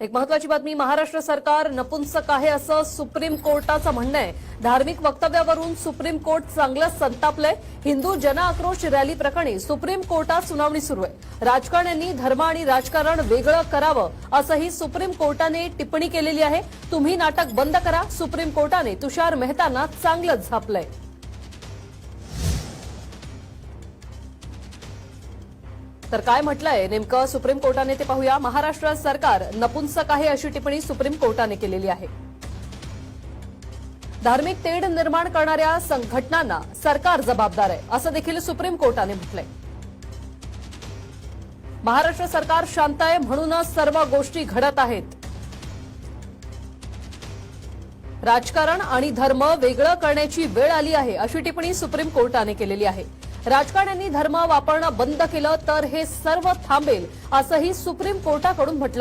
एक महत्वाची बातमी, महाराष्ट्र सरकार नपुंसक आहे असं सुप्रीम कोर्टाचं म्हणणं आहे। धार्मिक वक्तव्यावरून सुप्रीम कोर्ट चांगलंच संतापलंय। हिंदू जनआक्रोश रॅली प्रकरणी सुप्रीम कोर्टात सुनावणी सुरू आहे। राजकारण्यांनी धर्म आणि राजकारण वेगळं करावं असंही सुप्रीम कोर्टाने टिप्पणी केलेली आहे। तुम्ही नाटक बंद करा, सुप्रीम कोर्टाने तुषार मेहतांना चांगलंच झापलंय। तर काय म्हटलंय नेमकं सुप्रीम कोर्टाने ते पाहूया। महाराष्ट्र सरकार नपुंसक आहे अशी टिप्पणी सुप्रीम कोर्टाने केलेली आहे। धार्मिक तेढ निर्माण करणाऱ्या संघटनांना सरकार जबाबदार आहे असं देखील सुप्रीम कोर्टाने म्हटलंय। महाराष्ट्र सरकार शांत आहे म्हणूनच सर्व गोष्टी घडत आहेत। राजकारण आणि धर्म वेगळं करण्याची वेळ आली आहे अशी टिप्पणी सुप्रीम कोर्टाने केलेली आहे। राजकारण्यांनी धर्म वापरणं बंद केलं तर हे सर्व थांबेल असंही सुप्रीम कोर्टाकडून म्हटलं